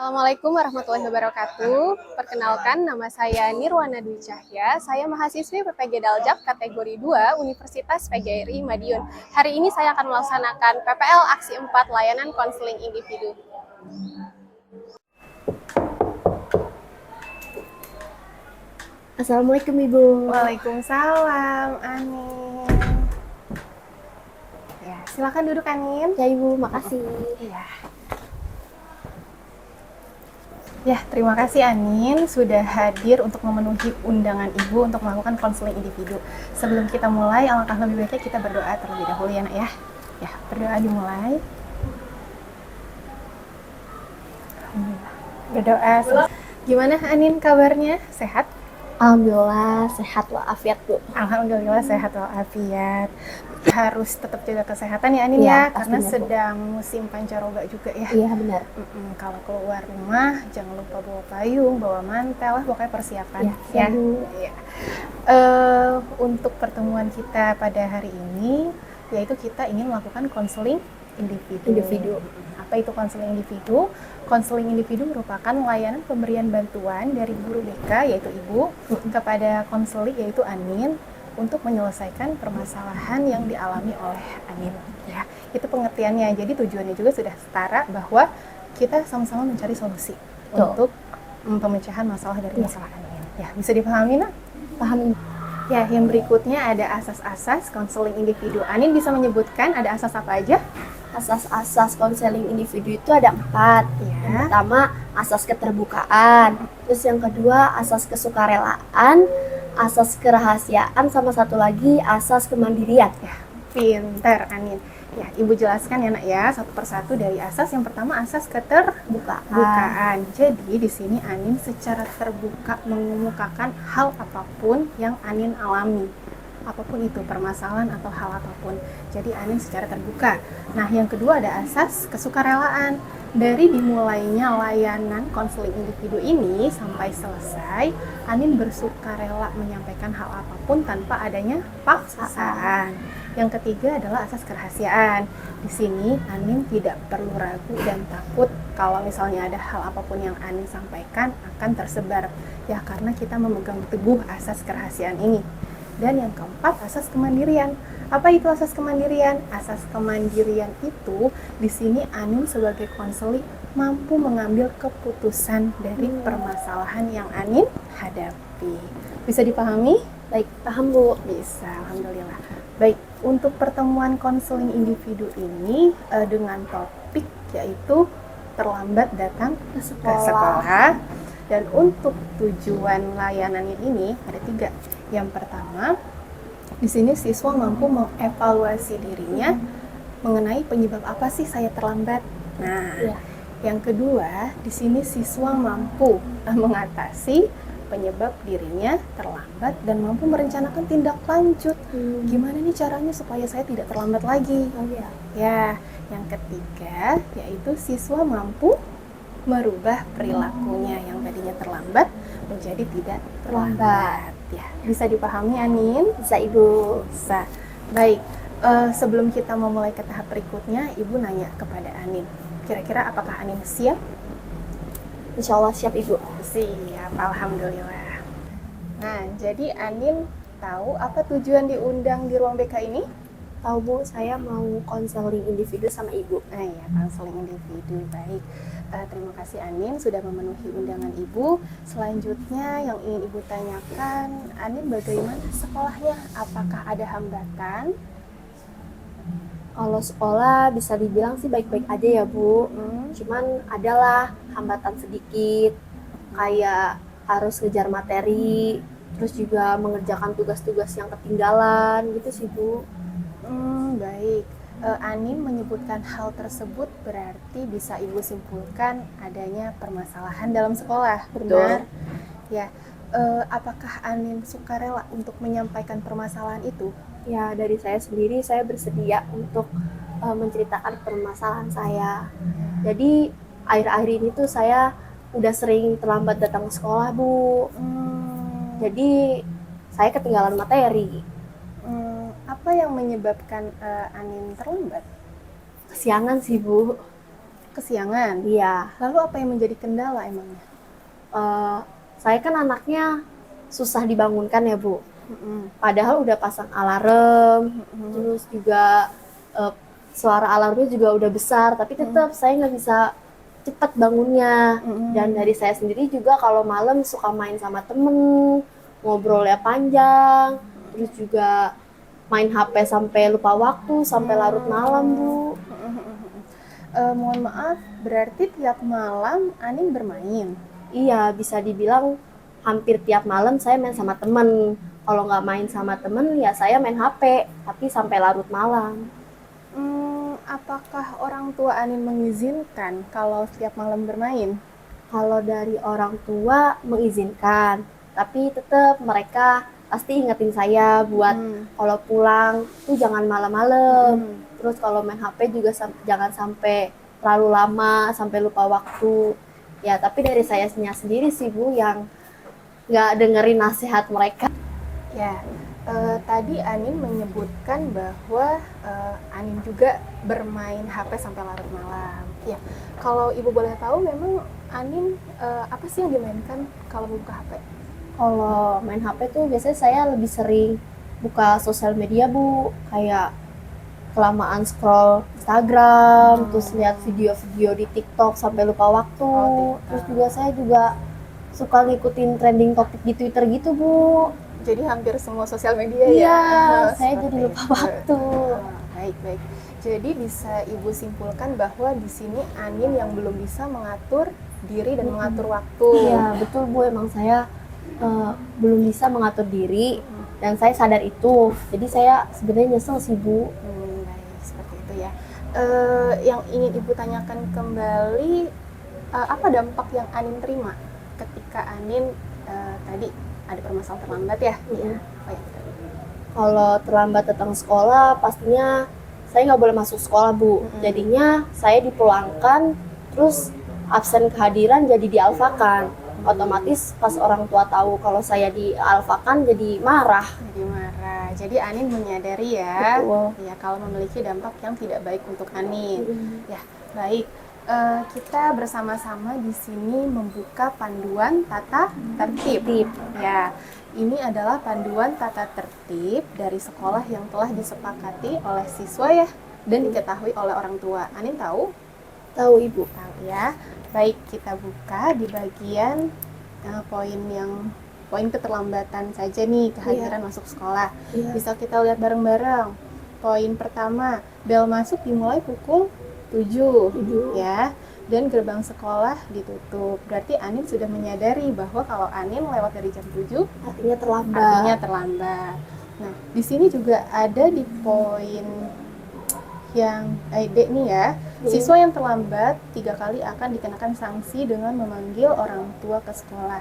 Assalamualaikum warahmatullahi wabarakatuh. Perkenalkan, nama saya Nirwana Dwi Cahya. Saya mahasiswi PPG Daljak kategori 2 Universitas PGRI Madiun. Hari ini saya akan melaksanakan PPL Aksi 4 Layanan Konseling Individu. Assalamualaikum Ibu. Waalaikumsalam, Anin. Ya, silakan duduk, Anin. Ya Ibu, makasih. Iya. Ya, terima kasih Anin sudah hadir untuk memenuhi undangan Ibu untuk melakukan konseling individu. Sebelum kita mulai, alangkah lebih baiknya kita berdoa terlebih dahulu ya, Nak ya. Ya, berdoa dimulai. Alhamdulillah. Berdoa. Gimana Anin kabarnya? Sehat? Alhamdulillah sehat walafiat Bu. Alhamdulillah sehat walafiat. Harus tetap jaga kesehatan ya Anin Iya, ya, karena pastinya, Bu. sedang musim pancaroba juga ya. Iya benar. Kalau keluar rumah jangan lupa bawa payung, bawa mantel, pokoknya persiapan Ya, Bu. Ya. Untuk pertemuan kita pada hari ini, yaitu kita ingin melakukan konseling individu. Apa itu konseling individu? Konseling individu merupakan layanan pemberian bantuan dari guru BK yaitu Ibu kepada konseling yaitu Anin untuk menyelesaikan permasalahan yang dialami oleh Anin. Ya, itu pengertiannya. Jadi tujuannya juga sudah setara bahwa kita sama-sama mencari solusi untuk pemecahan masalah dari masalah Anin. Ya, bisa dipahami, Nak? Paham. Ya, yang berikutnya ada asas-asas konseling individu. Anin bisa menyebutkan ada asas apa aja? Asas-asas konseling individu itu ada 4. Ya. Yang pertama asas keterbukaan. Terus yang kedua asas kesukarelaan, asas kerahasiaan, sama satu lagi asas kemandirian. Ya, pintar Anin. Ya, Ibu jelaskan ya Nak ya, satu persatu dari asas. Yang pertama asas keterbukaan. Jadi di sini Anin secara terbuka mengemukakan hal apapun yang Anin alami. Apapun itu, permasalahan atau hal apapun. Jadi Anin secara terbuka. Nah, yang kedua ada asas kesukarelaan. Dari dimulainya layanan konseling individu ini sampai selesai, Anin bersukarela menyampaikan hal apapun tanpa adanya paksaan. Yang ketiga adalah asas kerahasiaan. Di sini Anin tidak perlu ragu dan takut kalau misalnya ada hal apapun yang Anin sampaikan akan tersebar. Ya, karena kita memegang teguh asas kerahasiaan ini. Dan yang keempat, asas kemandirian. Apa itu asas kemandirian? Asas kemandirian itu di sini Anin sebagai konseling mampu mengambil keputusan dari permasalahan yang Anin hadapi. Bisa dipahami? Baik, paham Bu. Bisa, alhamdulillah. Baik, untuk pertemuan konseling individu ini dengan topik yaitu terlambat datang ke sekolah. Dan untuk tujuan layanannya ini ada 3. Yang pertama, di sini siswa mampu mengevaluasi dirinya mengenai penyebab apa sih saya terlambat. Nah, yang kedua, di sini siswa mampu mengatasi penyebab dirinya terlambat dan mampu merencanakan tindak lanjut. Gimana nih caranya supaya saya tidak terlambat lagi? Ya, yang ketiga yaitu siswa mampu merubah perilakunya yang tadinya terlambat menjadi tidak terlambat. Ya, bisa dipahami Anin? Bisa Ibu. Bisa. Baik, sebelum kita memulai ke tahap berikutnya, Ibu nanya kepada Anin. Kira-kira apakah Anin siap? Insya Allah siap Ibu. Siap, alhamdulillah. Nah, jadi Anin tahu apa tujuan diundang di ruang BK ini? Tahu Bu, saya mau konseling individu sama Ibu. Nah ya, konseling individu. Baik, terima kasih Anin sudah memenuhi undangan Ibu. Selanjutnya yang ingin Ibu tanyakan, Anin bagaimana sekolahnya? Apakah ada hambatan? Kalau sekolah bisa dibilang sih baik-baik aja ya Bu. Cuman adalah hambatan sedikit, kayak harus ngejar materi, terus juga mengerjakan tugas-tugas yang ketinggalan gitu sih Bu. Baik. Anin menyebutkan hal tersebut berarti bisa Ibu simpulkan adanya permasalahan dalam sekolah. Benar? Ya. Apakah Anin sukarela untuk menyampaikan permasalahan itu? Ya, dari saya sendiri saya bersedia untuk menceritakan permasalahan saya. Jadi akhir-akhir ini tuh saya udah sering terlambat datang ke sekolah Bu. Jadi saya ketinggalan materi. Apa yang menyebabkan Anin terlambat? Kesiangan sih Bu. Kesiangan. Iya, Lalu apa yang menjadi kendala emangnya? eh, saya kan anaknya susah dibangunkan ya Bu. Mm-mm. Padahal udah pasang alarm, Mm-mm. terus juga eh, suara alarmnya juga udah besar, tapi tetap saya nggak bisa cepat bangunnya. Dan dari saya sendiri juga kalau malam suka main sama temen, ngobrolnya panjang, terus juga main HP sampai lupa waktu, sampai larut malam Bu. Mohon maaf, berarti tiap malam Anin bermain? Iya, bisa dibilang hampir tiap malam saya main sama temen. Kalau nggak main sama temen, ya saya main HP, tapi sampai larut malam. Apakah orang tua Anin mengizinkan kalau setiap malam bermain? Kalau dari orang tua mengizinkan, tapi tetap mereka pasti ingetin saya buat kalau pulang tuh jangan malam-malam. Terus kalau main HP juga jangan sampai terlalu lama, sampai lupa waktu. Ya, tapi dari saya sendiri sih Bu yang nggak dengerin nasihat mereka. Ya, tadi Anin menyebutkan bahwa Anin juga bermain HP sampai larut malam. Ya, kalau ibu boleh tahu, memang Anin apa sih yang dimainkan kalau buka HP? Kalau main HP tuh biasanya saya lebih sering buka sosial media Bu, kayak kelamaan scroll Instagram, terus lihat video-video di TikTok sampai lupa waktu. Terus juga saya juga suka ngikutin trending topik di Twitter gitu Bu. Jadi hampir semua sosial media Iya, ya? saya jadi lupa waktu. Baik. Jadi bisa ibu simpulkan bahwa di sini Anin yang belum bisa mengatur diri dan mengatur waktu. Iya, betul Bu. Emang saya belum bisa mengatur diri dan saya sadar itu. Jadi saya sebenarnya nyesel sih Bu. Baik, seperti itu ya. Yang ingin ibu tanyakan kembali, apa dampak yang Anin terima ketika Anin tadi ada permasalahan terlambat ya? Iya. Oh, ya. Kalau terlambat datang sekolah, pastinya saya nggak boleh masuk sekolah Bu. Jadinya saya dipulangkan, terus absen kehadiran jadi dialfakan. Otomatis pas orang tua tahu kalau saya dialfakan jadi marah. Jadi Anin menyadari ya, Betul. ya kalau memiliki dampak yang tidak baik untuk Anin. Ya, baik. Kita bersama-sama di sini membuka panduan tata tertib. Ya, ini adalah panduan tata tertib dari sekolah yang telah disepakati oleh siswa ya dan diketahui oleh orang tua. Anin tahu? Tahu Ibu. Tahu ya. Baik, kita buka di bagian poin keterlambatan saja nih kehadiran masuk sekolah. Bisa kita lihat bareng-bareng. Poin pertama, bel masuk dimulai pukul 7 ya, dan gerbang sekolah ditutup. Berarti Anin sudah menyadari bahwa kalau Anin lewat dari jam 7 artinya terlambat. Nah, di sini juga ada di poin yang D nih ya, siswa yang terlambat 3 kali akan dikenakan sanksi dengan memanggil orang tua ke sekolah.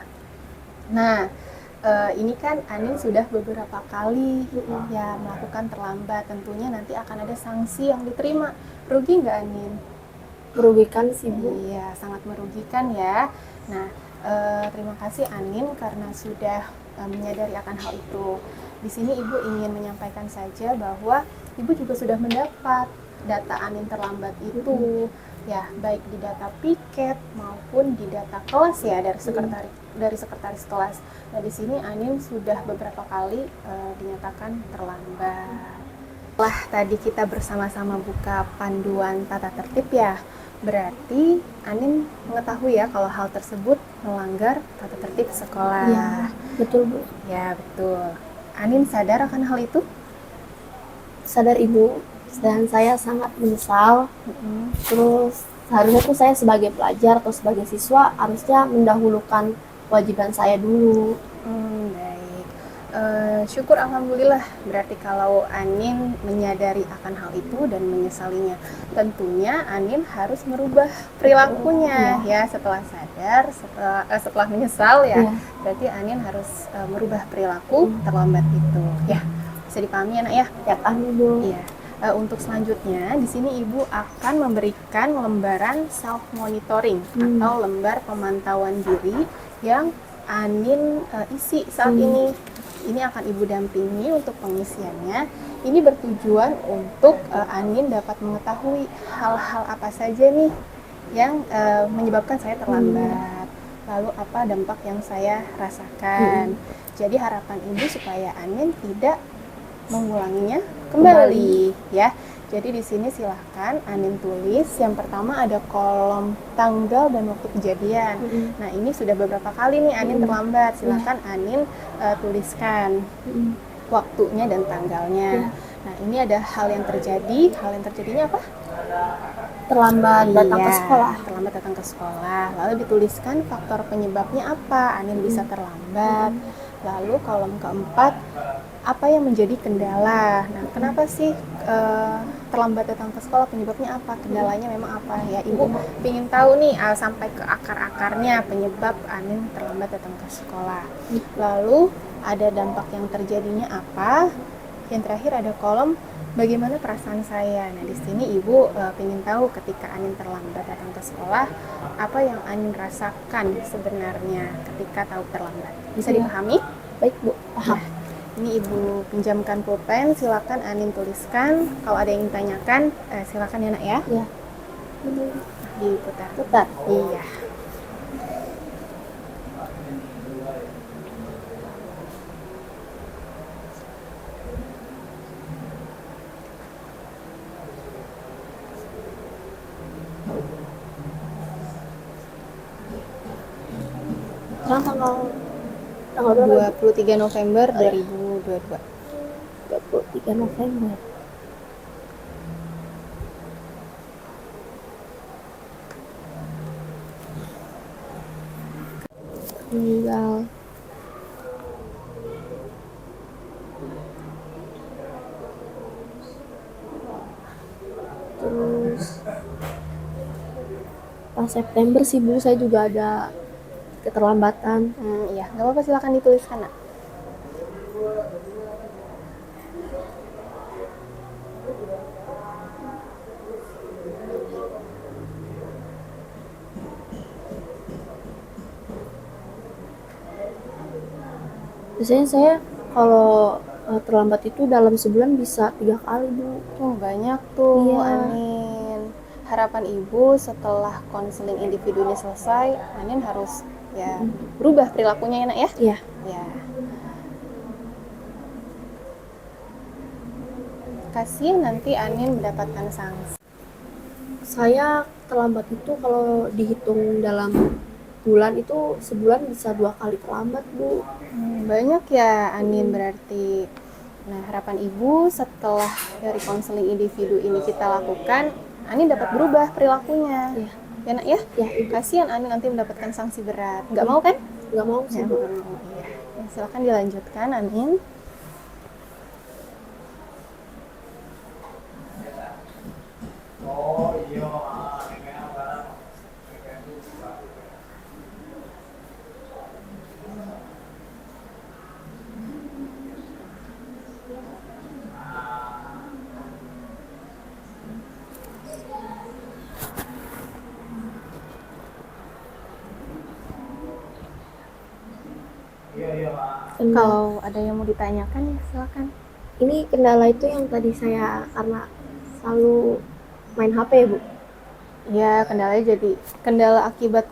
Nah, ini kan Anin sudah beberapa kali ya melakukan terlambat, tentunya nanti akan ada sanksi yang diterima. Rugi nggak Anin? Merugikan sih Bu. Iya, sangat merugikan ya. Nah, terima kasih Anin karena sudah menyadari akan hal itu. Di sini Ibu ingin menyampaikan saja bahwa Ibu juga sudah mendapat data Anin terlambat itu, ya baik di data piket maupun di data kelas ya dari sekretaris kelas. Nah di sini Anin sudah beberapa kali dinyatakan terlambat. Setelah tadi kita bersama-sama buka panduan tata tertib ya, berarti Anin mengetahui ya kalau hal tersebut melanggar tata tertib sekolah. Iya, betul Bu. Ya betul. Anin sadar akan hal itu? Sadar Ibu, dan saya sangat menyesal. Terus seharusnya tuh saya sebagai pelajar atau sebagai siswa harusnya mendahulukan kewajiban saya dulu. Baik. Syukur alhamdulillah berarti kalau Anin menyadari akan hal itu dan menyesalinya. Tentunya Anin harus merubah perilakunya ya setelah sadar, setelah menyesal ya. Berarti Anin harus merubah perilaku terlambat itu. Ya, bisa dipahami ya Nak ya? Ya paham Bu. Iya. Untuk selanjutnya, di sini Ibu akan memberikan lembaran self monitoring atau lembar pemantauan diri yang Anin isi saat ini. Ini akan Ibu dampingi untuk pengisiannya. Ini bertujuan untuk Anin dapat mengetahui hal-hal apa saja nih yang menyebabkan saya terlambat. Lalu apa dampak yang saya rasakan. Jadi harapan ibu supaya Anin tidak mengulanginya kembali ya. Jadi di sini silahkan Anin tulis. Yang pertama ada kolom tanggal dan waktu kejadian. Nah ini sudah beberapa kali nih Anin terlambat. Silahkan Anin tuliskan waktunya dan tanggalnya. Nah ini ada hal yang terjadi. Hal yang terjadinya apa? Terlambat datang ke sekolah. Terlambat datang ke sekolah. Lalu dituliskan faktor penyebabnya apa Anin bisa terlambat. Lalu kolom keempat, apa yang menjadi kendala. Nah, kenapa sih terlambat datang ke sekolah? Penyebabnya apa? Kendalanya memang apa? Ya, Ibu ingin tahu nih sampai ke akar-akarnya penyebab Anin terlambat datang ke sekolah. Lalu ada dampak yang terjadinya apa? Yang terakhir ada kolom bagaimana perasaan saya. Nah, di sini Ibu ingin tahu ketika Anin terlambat datang ke sekolah, apa yang Anin rasakan sebenarnya ketika tahu terlambat. Bisa dipahami? Baik, Bu. Paham. Nah, ini Ibu pinjamkan pulpen, silakan Anin tuliskan. Kalau ada yang ditanyakan, silakan ya Nak ya. Iya. Diputar. Putar. Iya. Sekarang tanggal berapa? 23 November 2022. 23 November. Tanggal terus pas September sih Bu, saya juga ada keterlambatan. Iya, nggak apa-apa, silakan dituliskan Nak. Biasanya saya kalau terlambat itu dalam sebulan bisa 3 kali Bu. Oh, banyak tuh Iya. Anin. Harapan Ibu setelah konseling individu ini selesai, Anin harus ya berubah perilakunya ya Nak ya. Iya. Ya. Kasih nanti Anin mendapatkan sanksi. Saya terlambat itu kalau dihitung dalam bulan itu sebulan bisa 2 kali terlambat Bu. Banyak ya Anin berarti. Nah, harapan Ibu setelah dari konseling individu ini kita lakukan, Anin dapat berubah perilakunya. Iya. Ya Nak ya? Ya, Ibu. Kasihan Anin nanti mendapatkan sanksi berat. Nggak mau kan? Nggak mau sih Bu. Iya. Ya, silakan dilanjutkan Anin. Kalau ada yang mau ditanyakan ya silakan. Ini kendala itu yang tadi saya karena selalu main HP ya Bu. Ya, kendalanya jadi kendala akibat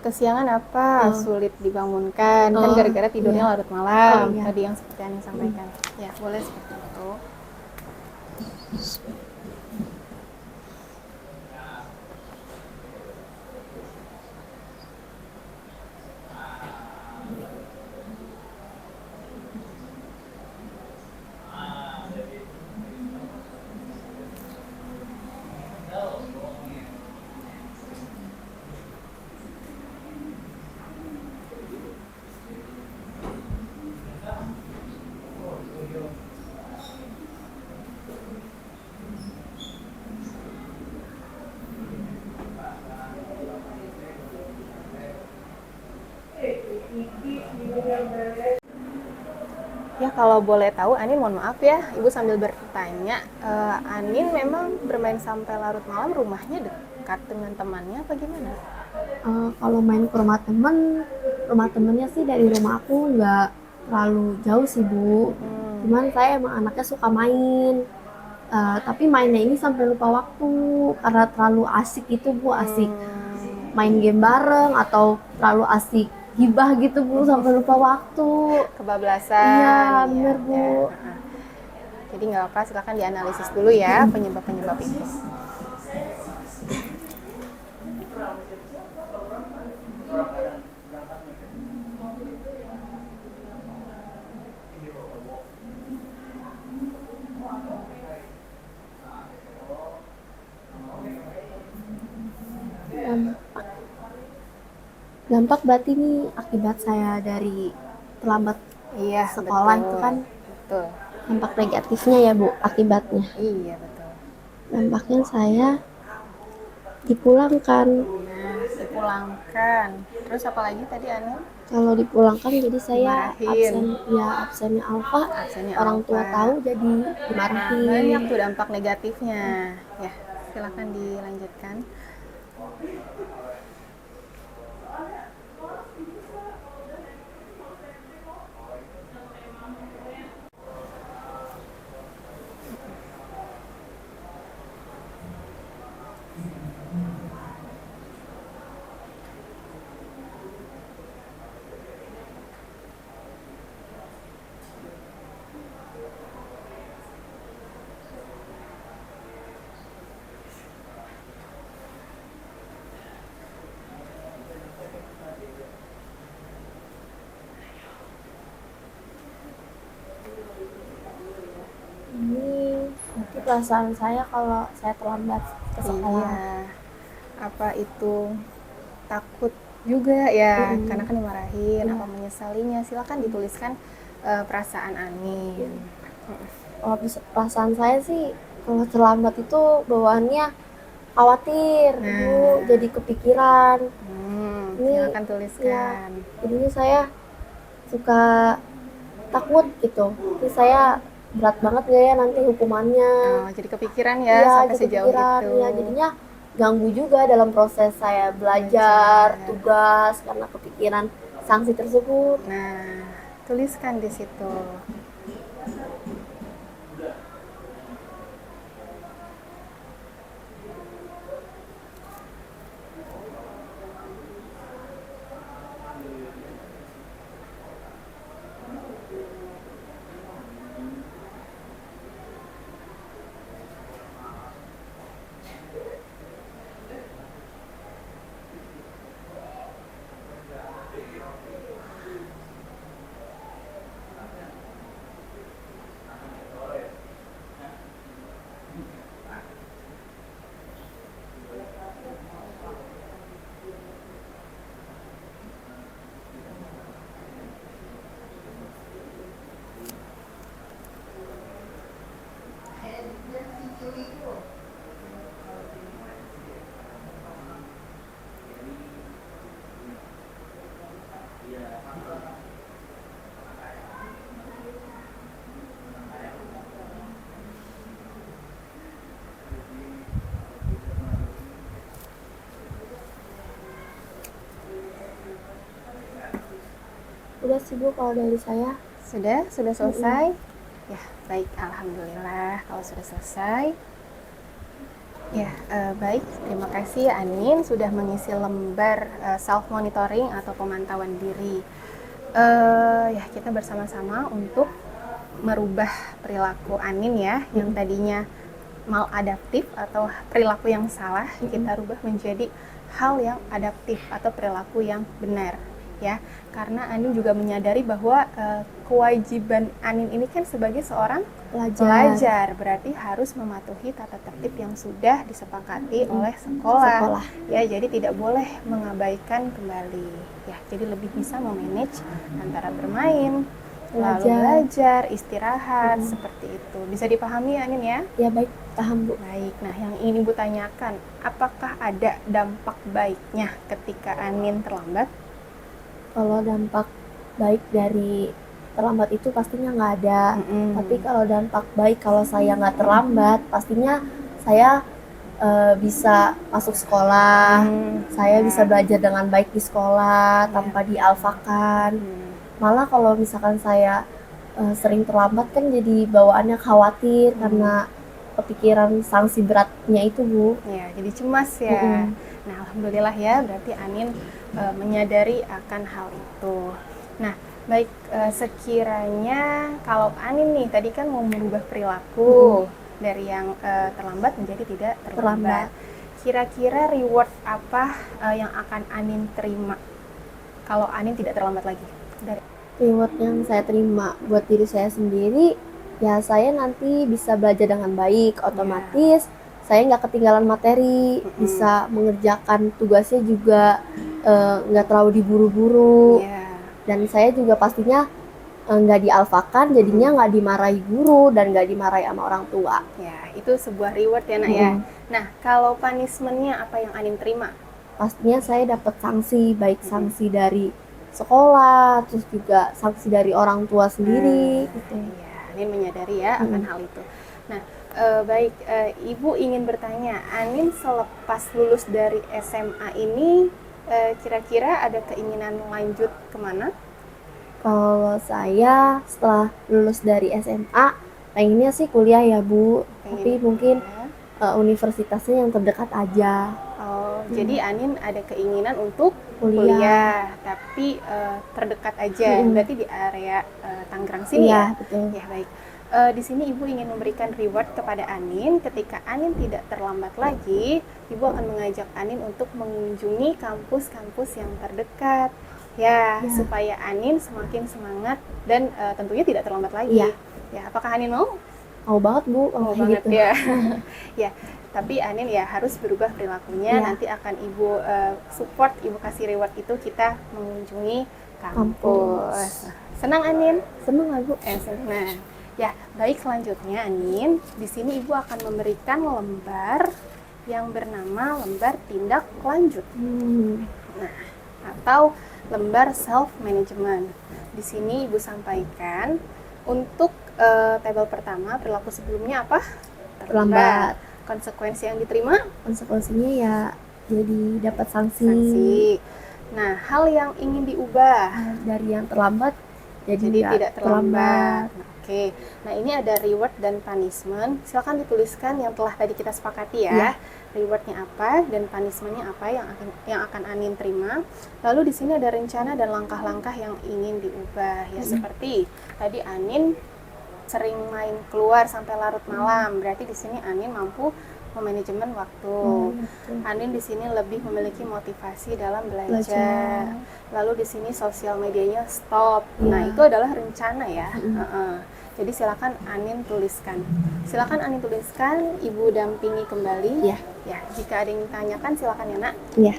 kesiangan apa? Sulit dibangunkan kan gara-gara tidurnya larut malam. Iya. Tadi yang seperti yang sampaikan. Ya, boleh seperti itu. Ya, kalau boleh tahu Anin, mohon maaf ya, Ibu sambil bertanya, Anin memang bermain sampai larut malam, rumahnya dekat dengan temannya apa gimana? Kalau main ke rumah temennya sih dari rumah aku nggak terlalu jauh sih Bu. Cuman saya emang anaknya suka main. Tapi mainnya ini sampai lupa waktu karena terlalu asik gitu Bu, asik main game bareng atau terlalu asik gibah gitu Bu sampai lupa waktu. Kebablasan. Iya, ya, bener Bu. ya. Jadi nggak apa, silakan dianalisis dulu ya penyebab-penyebab itu. Dampak berarti ini akibat saya dari terlambat Iya, sekolah betul. itu kan Betul. dampak negatifnya ya Bu, akibatnya. Iya, betul. Dampaknya saya dipulangkan. Nah, dipulangkan. Terus apa lagi tadi Anu? Kalau dipulangkan jadi saya Dimarahin. absennya alfa. Absennya Orang tua alfa. tahu jadi Nah, dimarahin. banyak tuh dampak negatifnya. Ya, silakan dilanjutkan. Ini nanti perasaan saya kalau saya terlambat ke sekolah. Iya. Apa itu takut juga ya, karena kan dimarahin, apa menyesalinya? Silakan dituliskan perasaan Anin. Kalau perasaan saya sih kalau terlambat itu bawaannya khawatir Bu, jadi kepikiran. Ini Silakan tuliskan. Jadinya saya suka takut gitu. Ini saya berat banget gak ya nanti hukumannya. Oh, jadi kepikiran ya, Iya, sampai jadi sejauh kepikiran. itu. Ya, jadinya ganggu juga dalam proses saya belajar, tugas karena kepikiran sanksi tersebut. Nah, tuliskan di situ. Udah sih Bu kalau dari saya. Sudah selesai? Ya, baik, alhamdulillah kalau sudah selesai. Ya, baik, terima kasih Anin sudah mengisi lembar self monitoring atau pemantauan diri. Ya, kita bersama-sama untuk merubah perilaku Anin ya, yang tadinya maladaptif atau perilaku yang salah, kita rubah menjadi hal yang adaptif atau perilaku yang benar. Ya, karena Anin juga menyadari bahwa kewajiban Anin ini kan sebagai seorang pelajar, berarti harus mematuhi tata tertib yang sudah disepakati oleh sekolah. Ya, jadi tidak boleh mengabaikan kembali. Ya, jadi lebih bisa memanage antara bermain, lalu belajar, istirahat, seperti itu. Bisa dipahami Anin ya? Ya baik, paham Bu. Baik, nah yang ini Bu tanyakan, apakah ada dampak baiknya ketika Anin terlambat? Kalau dampak baik dari terlambat itu pastinya nggak ada. Tapi kalau dampak baik kalau saya nggak terlambat, pastinya saya bisa masuk sekolah, saya bisa belajar dengan baik di sekolah tanpa dialfakan. Malah kalau misalkan saya sering terlambat kan jadi bawaannya khawatir karena kepikiran sanksi beratnya itu, Bu. Ya, jadi cemas ya. Nah, alhamdulillah ya, berarti Anin menyadari akan hal itu. Nah, baik, sekiranya kalau Anin nih tadi kan mau merubah perilaku dari yang terlambat menjadi tidak terlambat. Kira-kira reward apa yang akan Anin terima kalau Anin tidak terlambat lagi? Reward yang saya terima buat diri saya sendiri, ya saya nanti bisa belajar dengan baik, otomatis saya nggak ketinggalan materi, bisa mengerjakan tugasnya juga nggak terlalu diburu-buru, dan saya juga pastinya nggak dialfakan, jadinya nggak dimarahi guru dan nggak dimarahi sama orang tua. Ya, itu sebuah reward ya, Nak ya. Nah, kalau punishment-nya apa yang Anin terima? Pastinya saya dapat sanksi, baik sanksi dari sekolah, terus juga sanksi dari orang tua sendiri. Gitu. Ya, Anin menyadari ya akan hal itu. Nah, baik, Ibu ingin bertanya, Anin selepas lulus dari SMA ini, kira-kira ada keinginan lanjut kemana? Kalau saya setelah lulus dari SMA, pengennya sih kuliah ya, Bu. Tapi mungkin universitasnya yang terdekat aja. Oh, jadi Anin ada keinginan untuk kuliah tapi terdekat aja, berarti di area Tangerang sini ya? Betul. Ya, baik. Di sini Ibu ingin memberikan reward kepada Anin. Ketika Anin tidak terlambat lagi, Ibu akan mengajak Anin untuk mengunjungi kampus-kampus yang terdekat. Ya, supaya Anin semakin semangat dan tentunya tidak terlambat lagi. Ya, apakah Anin mau? Mau banget, Bu. Mau banget gitu. Ya. Ya, tapi Anin ya harus berubah perilakunya. Nanti akan Ibu support, Ibu kasih reward itu kita mengunjungi kampus. Senang Anin? Senang lah, Bu. Senang. Ya, baik, selanjutnya Anin, di sini Ibu akan memberikan lembar yang bernama lembar tindak lanjut. Nah, atau lembar self management. Di sini Ibu sampaikan untuk tabel pertama, perilaku sebelumnya apa? Terlambat. Konsekuensi yang diterima? Konsekuensinya ya jadi dapat sanksi. Nah, hal yang ingin diubah dari yang terlambat jadi tidak terlambat. Oke. Nah, ini ada reward dan punishment. Silakan dituliskan yang telah tadi kita sepakati ya. Rewardnya apa dan punishmentnya apa yang akan Anin terima. Lalu di sini ada rencana dan langkah-langkah yang ingin diubah ya, seperti tadi Anin sering main keluar sampai larut malam, berarti di sini Anin mampu memanajemen waktu. Anin di sini lebih memiliki motivasi dalam belajar. Lalu di sini sosial medianya stop. Nah, itu adalah rencana ya. Jadi silakan Anin tuliskan. Silakan Anin tuliskan, Ibu dampingi kembali. Ya, jika ada yang ditanyakan silakan ya, Nak. Iya.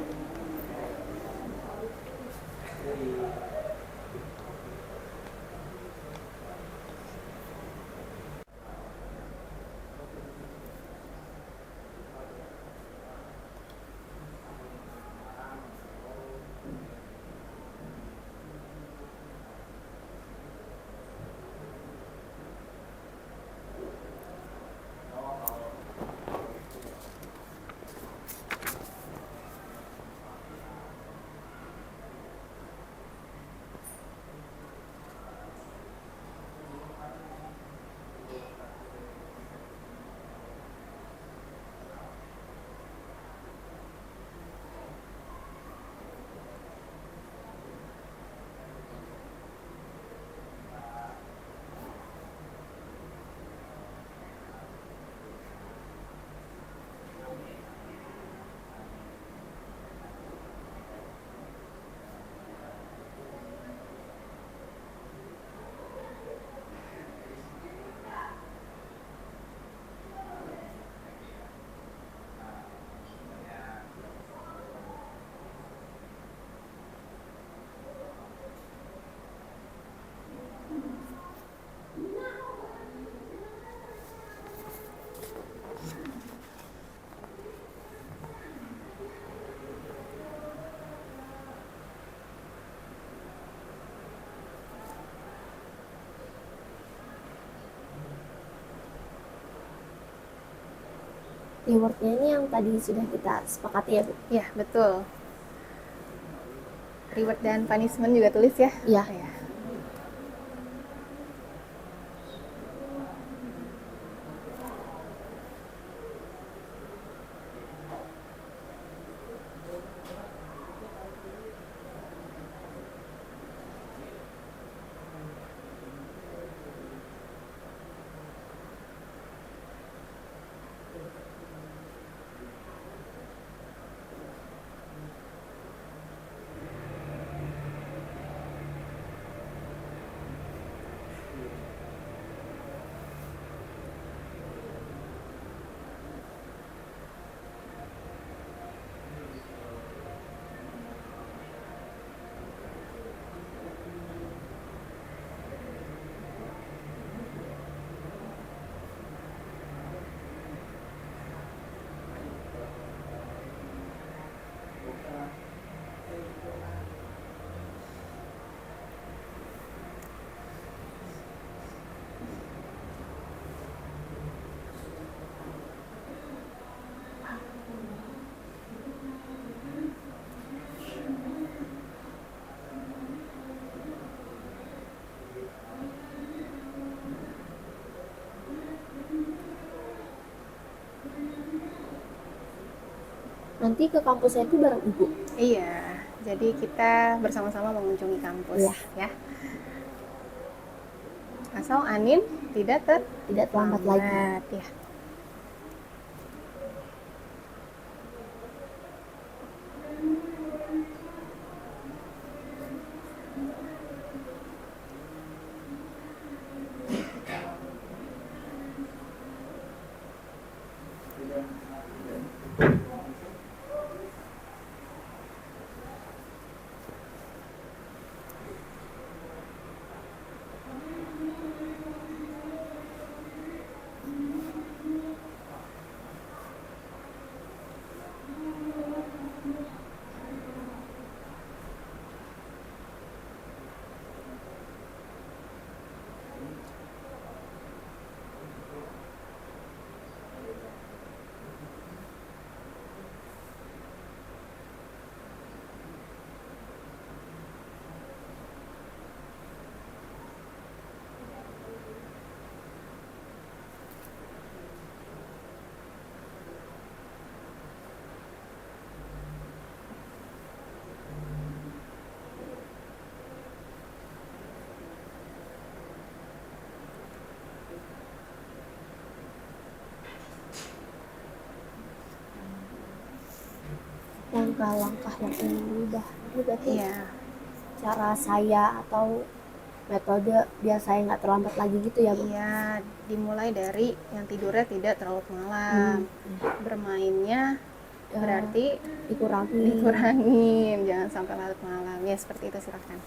Rewardnya ini yang tadi sudah kita sepakati ya, Bu? Ya, betul. Reward dan punishment juga tulis ya? Iya. Nanti ke kampusnya itu bareng ibu. Iya, jadi kita bersama-sama mengunjungi kampus Iya. ya. Asal Anin tidak Tidak terlambat lagi. terlambat ya. Langkah-langkah yang ingin berubah itu berarti Iya, cara saya atau metode biar saya nggak terlambat lagi gitu ya Bu? iya, dimulai dari yang tidurnya tidak terlalu malam. Bermainnya berarti dikurangin, jangan sampai larut malam. Ya, seperti itu silakan.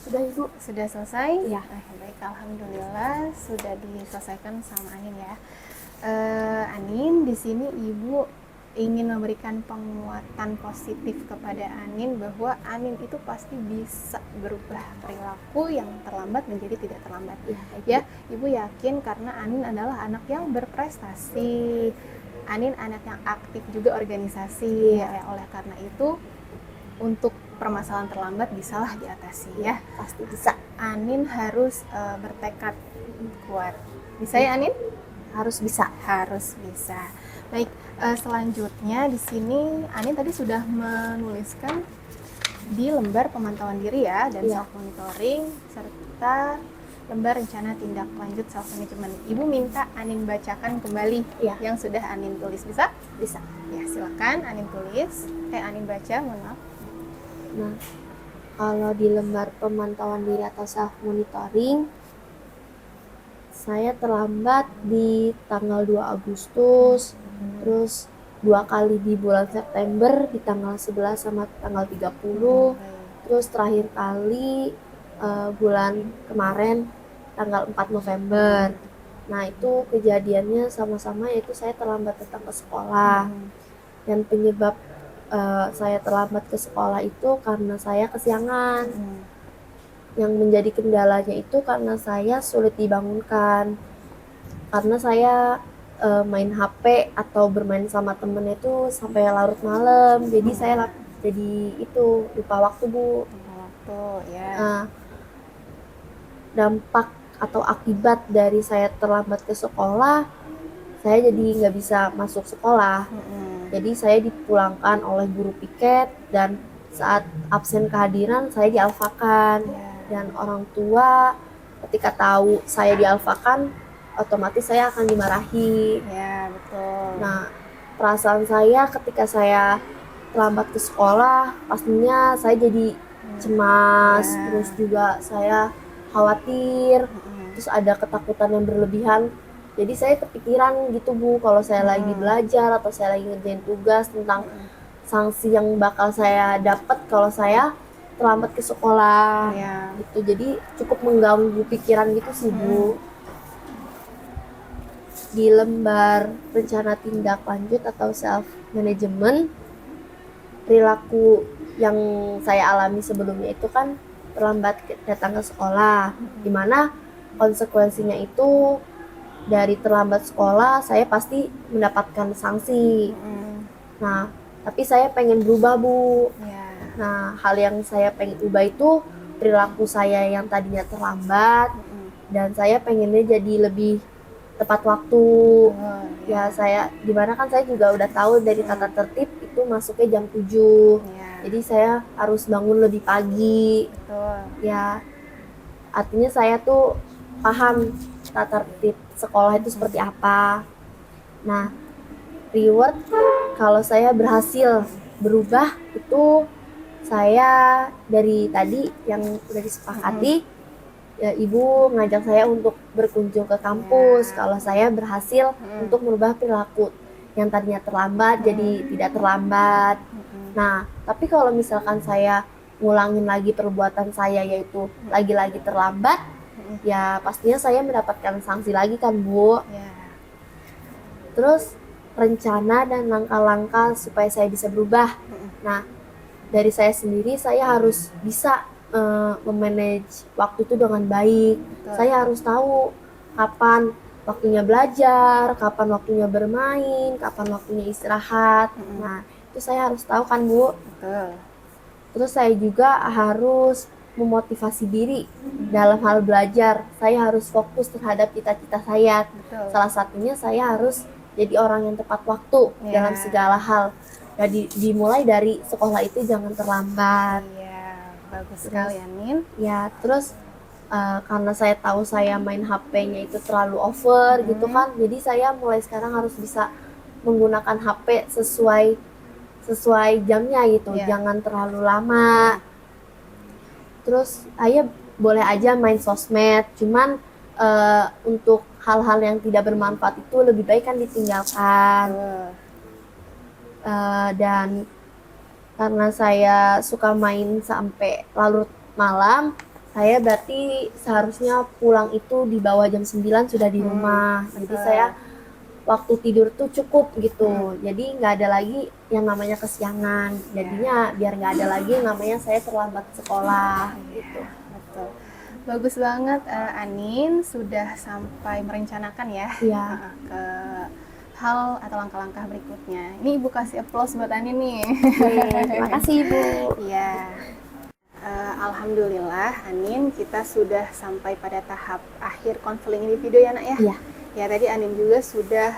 Sudah Ibu? Sudah selesai? Iya. Baik, alhamdulillah sudah diselesaikan sama Anin ya. Anin, di sini Ibu ingin memberikan penguatan positif kepada Anin bahwa Anin itu pasti bisa berubah perilaku yang terlambat menjadi tidak terlambat. Ya, Ibu yakin karena Anin adalah anak yang berprestasi. Anin anak yang aktif juga organisasi. Ya, oleh karena itu untuk permasalahan terlambat bisalah diatasi ya. Pasti bisa. Anin harus bertekad kuat. Bisa ya Anin? Harus bisa. Harus bisa. Baik, selanjutnya di sini Anin tadi sudah menuliskan di lembar pemantauan diri ya dan self monitoring serta lembar rencana tindak lanjut self management. Ibu minta Anin bacakan kembali yang sudah Anin tulis. Bisa? Bisa. Ya, silakan Anin tulis. Anin baca, mohon maaf. Nah, kalau di lembar pemantauan diri atau self monitoring, saya terlambat di tanggal 2 Agustus, terus 2 kali di bulan September di tanggal 11 sama tanggal 30, terus terakhir kali bulan kemarin tanggal 4 November. Nah, itu kejadiannya sama-sama yaitu saya terlambat datang ke sekolah. Dan penyebab saya terlambat ke sekolah itu karena saya kesiangan. Yang menjadi kendalanya itu karena saya sulit dibangunkan. Karena saya main HP atau bermain sama temen itu sampai larut malam. Jadi saya itu lupa waktu, Bu. Lupa waktu, ya. Nah, dampak atau akibat dari saya terlambat ke sekolah, saya jadi nggak bisa masuk sekolah. Jadi saya dipulangkan oleh guru piket dan saat absen kehadiran saya dialfakan dan orang tua ketika tahu saya dialfakan, otomatis saya akan dimarahi. Ya, betul. Nah, perasaan saya ketika saya terlambat ke sekolah, pastinya saya jadi cemas, Ya. terus juga saya khawatir, terus ada ketakutan yang berlebihan. Jadi saya kepikiran gitu Bu, kalau saya lagi belajar atau saya lagi ngerjain tugas tentang sanksi yang bakal saya dapat kalau saya terlambat ke sekolah. Ya. Gitu. Jadi cukup mengganggu pikiran gitu sih Bu. Di lembar rencana tindak lanjut atau self management, perilaku yang saya alami sebelumnya itu kan terlambat datang ke sekolah, dimana konsekuensinya itu dari terlambat sekolah saya pasti mendapatkan sanksi. Nah, tapi saya pengen berubah Bu. Ya. Nah, hal yang saya pengen ubah itu perilaku saya yang tadinya terlambat, dan saya pengennya jadi lebih tepat waktu. Ya, saya dimana kan saya juga udah tahu dari tata tertib itu masuknya jam 7. Jadi saya harus bangun lebih pagi. Betul. Ya, artinya saya tuh paham tata tertib sekolah itu seperti apa. Nah, reward kalau saya berhasil berubah itu saya dari tadi yang udah disepakati, ya, Ibu ngajak saya untuk berkunjung ke kampus kalau saya berhasil untuk merubah perilaku yang tadinya terlambat jadi tidak terlambat. Nah, tapi kalau misalkan saya ngulangin lagi perbuatan saya yaitu lagi-lagi terlambat, ya pastinya saya mendapatkan sanksi lagi kan Bu. Ya. Terus rencana dan langkah-langkah supaya saya bisa berubah. Nah, dari saya sendiri saya harus bisa memanage waktu itu dengan baik. Saya harus tahu kapan waktunya belajar, kapan waktunya bermain, kapan waktunya istirahat. Nah, itu saya harus tahu kan Bu. Betul. Terus saya juga harus memotivasi diri dalam hal belajar. Saya harus fokus terhadap cita-cita saya. Betul. Salah satunya saya harus jadi orang yang tepat waktu dalam segala hal. Jadi dimulai dari sekolah itu jangan terlambat. Iya, bagus sekali Anin. Ya, terus karena saya tahu saya main HP-nya itu terlalu over gitu kan. Jadi saya mulai sekarang harus bisa menggunakan HP sesuai jamnya gitu. Jangan terlalu lama. Terus ayah boleh aja main sosmed, cuman untuk hal-hal yang tidak bermanfaat itu lebih baik kan ditinggalkan. Dan karena saya suka main sampai larut malam, saya berarti seharusnya pulang itu di bawah jam 9 sudah di rumah. Jadi saya waktu tidur tuh cukup gitu. Jadi nggak ada lagi yang namanya kesiangan. Jadinya biar nggak ada lagi yang namanya saya terlambat sekolah gitu. Betul. Bagus banget Anin sudah sampai merencanakan ya ke hal atau langkah-langkah berikutnya. Ini Ibu kasih applause buat Anin nih. Terima kasih Ibu. Iya. Alhamdulillah Anin, kita sudah sampai pada tahap akhir konseling individu ya Nak ya. Iya. Ya tadi Anin juga sudah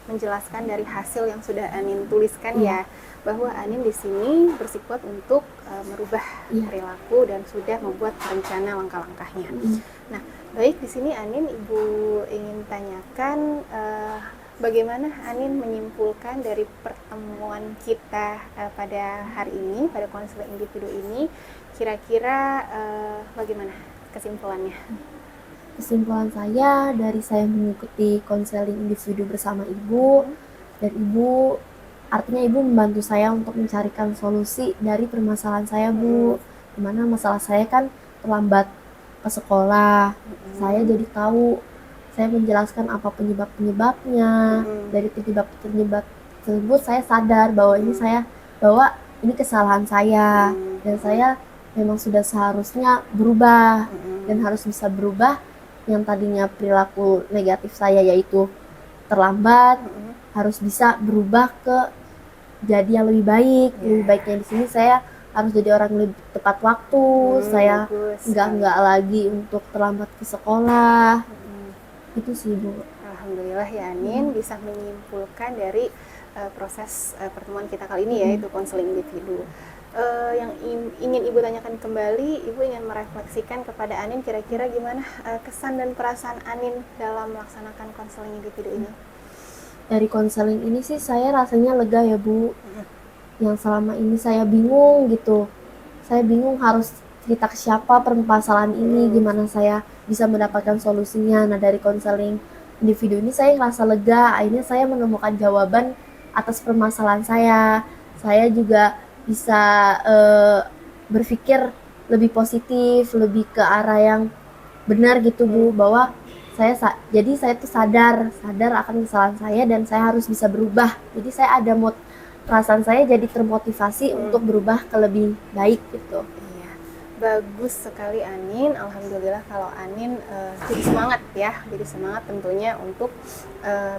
menjelaskan dari hasil yang sudah Anin tuliskan ya, bahwa Anin di sini bersikuap untuk merubah perilaku dan sudah membuat rencana langkah-langkahnya. Nah, baik di sini Anin, Ibu ingin tanyakan bagaimana Anin menyimpulkan dari pertemuan kita pada hari ini, pada konseling individu ini, kira-kira bagaimana kesimpulannya? Kesimpulan saya dari saya mengikuti konseling individu bersama Ibu, dan Ibu artinya Ibu membantu saya untuk mencarikan solusi dari permasalahan saya Bu. Dimana masalah saya kan terlambat ke sekolah. Saya jadi tahu, saya menjelaskan apa penyebab-penyebabnya. Dari penyebab-penyebab tersebut saya sadar bahwa ini kesalahan saya, dan saya memang sudah seharusnya berubah dan harus bisa berubah. Yang tadinya perilaku negatif saya yaitu terlambat harus bisa berubah ke jadi yang lebih baik. Lebih baiknya di sini saya harus jadi orang yang lebih tepat waktu. Saya nggak lagi untuk terlambat ke sekolah. Itu sih Bu. Alhamdulillah ya Anin bisa menyimpulkan dari proses pertemuan kita kali ini yaitu konseling individu. yang ingin Ibu tanyakan kembali, Ibu ingin merefleksikan kepada Anin kira-kira gimana kesan dan perasaan Anin dalam melaksanakan konseling individu ini? Dari konseling ini sih saya rasanya lega ya Bu. Yang selama ini saya bingung gitu. Saya bingung harus cerita ke siapa permasalahan ini, gimana saya bisa mendapatkan solusinya. Nah, dari konseling individu ini saya ngerasa lega, akhirnya saya menemukan jawaban atas permasalahan saya. Saya juga bisa berpikir lebih positif, lebih ke arah yang benar gitu Bu, bahwa jadi saya tuh sadar akan kesalahan saya dan saya harus bisa berubah. Jadi saya ada perasaan saya jadi termotivasi untuk berubah ke lebih baik gitu. Iya, bagus sekali Anin. Alhamdulillah kalau Anin jadi semangat ya, jadi semangat tentunya untuk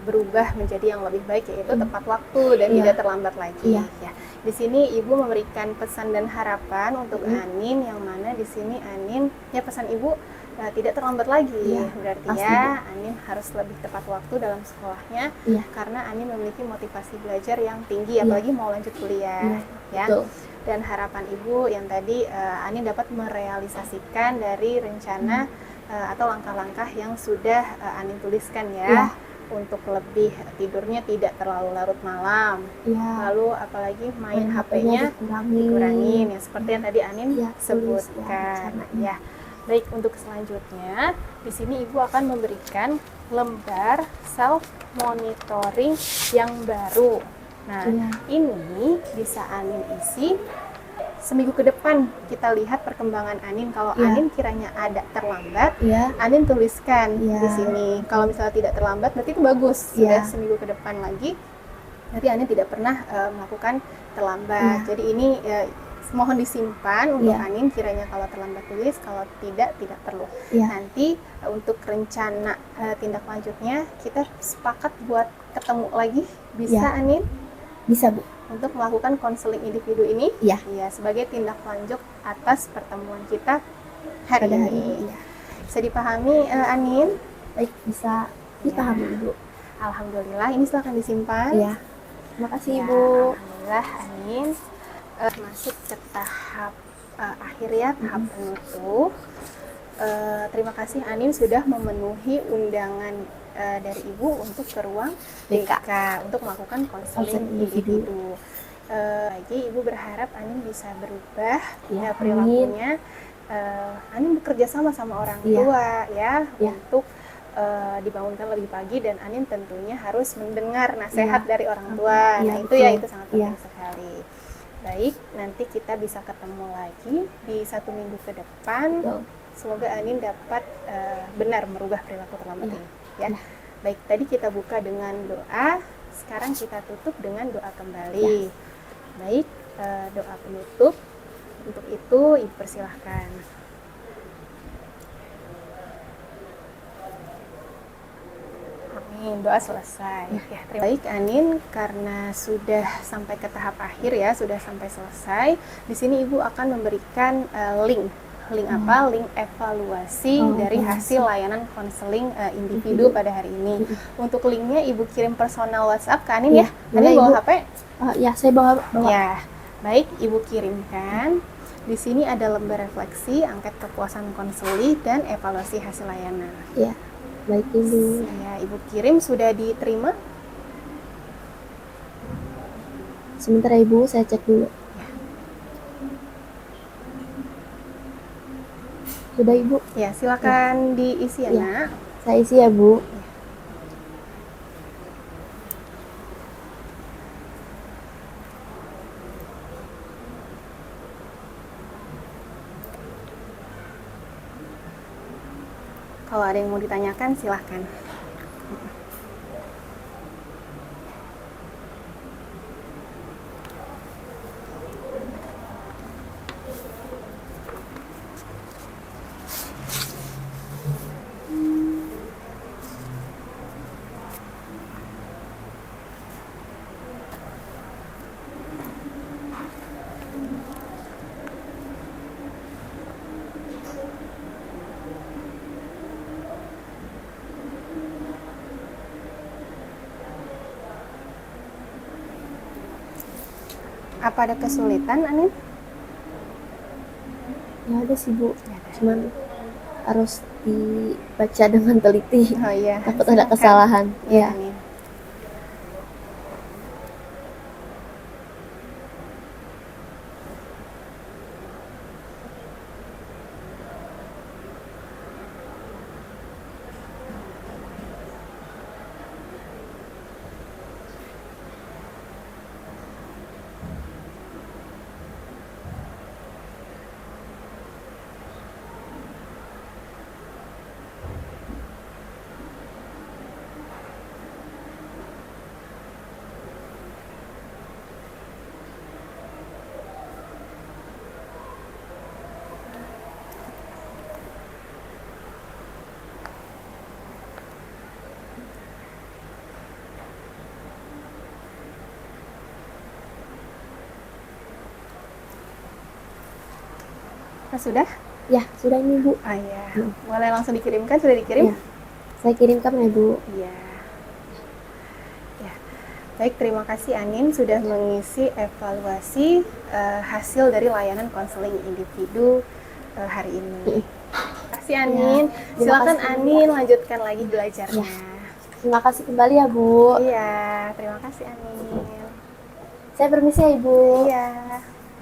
berubah menjadi yang lebih baik, yaitu tepat waktu dan tidak terlambat lagi. Iya. Ya, di sini Ibu memberikan pesan dan harapan untuk Anin, yang mana di sini Anin ya pesan Ibu tidak terlambat lagi, berarti pasti, ya Anin harus lebih tepat waktu dalam sekolahnya, karena Anin memiliki motivasi belajar yang tinggi, apalagi mau lanjut kuliah, ya. Betul. Dan harapan Ibu yang tadi Anin dapat merealisasikan dari rencana atau langkah-langkah yang sudah Anin tuliskan ya, untuk lebih tidurnya tidak terlalu larut malam, lalu apalagi main HP-nya dikurangin, ya seperti yang tadi Anin sebutkan, ya. Baik, untuk selanjutnya di sini Ibu akan memberikan lembar self monitoring yang baru. Nah, ini bisa Anin isi seminggu ke depan. Kita lihat perkembangan Anin. Kalau Anin kiranya ada terlambat, Anin tuliskan di sini. Kalau misalnya tidak terlambat, berarti itu bagus. Sudah seminggu ke depan lagi, berarti Anin tidak pernah melakukan terlambat. Jadi ini mohon disimpan untuk Anin, kiranya kalau terlambat tulis, kalau tidak perlu. Nanti untuk rencana tindak lanjutnya kita sepakat buat ketemu lagi, bisa Anin? Bisa Bu. Untuk melakukan konseling individu ini, ya sebagai tindak lanjut atas pertemuan kita hari ini. Bisa dipahami Anin? Baik, bisa dipahami Ibu. Alhamdulillah, ini silakan disimpan. Terima kasih Ibu. Alhamdulillah Anin masuk ke tahap akhir ya, tahap penutup. Terima kasih Anin sudah memenuhi undangan dari Ibu untuk ke ruang BK untuk melakukan konseling individu. Lagi Ibu berharap Anin bisa berubah perilakunya. Anin bekerja sama orang tua ya untuk dibangunkan lebih pagi, dan Anin tentunya harus mendengar nasihat dari orang tua. Nah itu ya, itu sangat penting sekali. Baik, nanti kita bisa ketemu lagi di 1 minggu ke depan. Semoga Anin dapat benar merubah perilaku terlambat ini. Ya. Baik, tadi kita buka dengan doa, sekarang kita tutup dengan doa kembali. Baik, doa penutup. Untuk itu Ibu persilahkan. Amin, doa selesai. Ya, terima kasih Anin, karena sudah sampai ke tahap akhir ya, sudah sampai selesai. Di sini Ibu akan memberikan link apa? Link evaluasi dari hasil layanan konseling individu pada hari ini. Untuk linknya Ibu kirim personal WhatsApp ke Anin ya. Anin bawa HP? Ya, saya bawa. Ya, baik, Ibu kirimkan. Di sini ada lembar refleksi, angket kepuasan konseli, dan evaluasi hasil layanan. Ya. Baik Ibu. Ya, Ibu kirim, sudah diterima? Sebentar ya Ibu, saya cek dulu. Sudah Ibu? Ya, silakan diisi ya Nak. Saya isi ya Bu. Kalau ada yang mau ditanyakan, silahkan. Apa ada kesulitan, Anin? Ya ada sih Bu, Ya ada. cuman harus dibaca dengan teliti. Oh iya. Takut ada Silakan. kesalahan. Iya, Ya. Anin. Nah, sudah? Ya, sudah ini Bu. Ah iya. Hmm. Boleh langsung dikirimkan? Sudah dikirim? Ya. Saya kirimkan ya Bu. Iya. Ya. Baik, terima kasih Anin sudah mengisi evaluasi hasil dari layanan konseling individu hari ini. Terima kasih Anin. terima Silakan kasih. Anin lanjutkan lagi belajarnya. Terima kasih kembali ya Bu. Iya, terima kasih Anin. Saya permisi ya Ibu. Iya.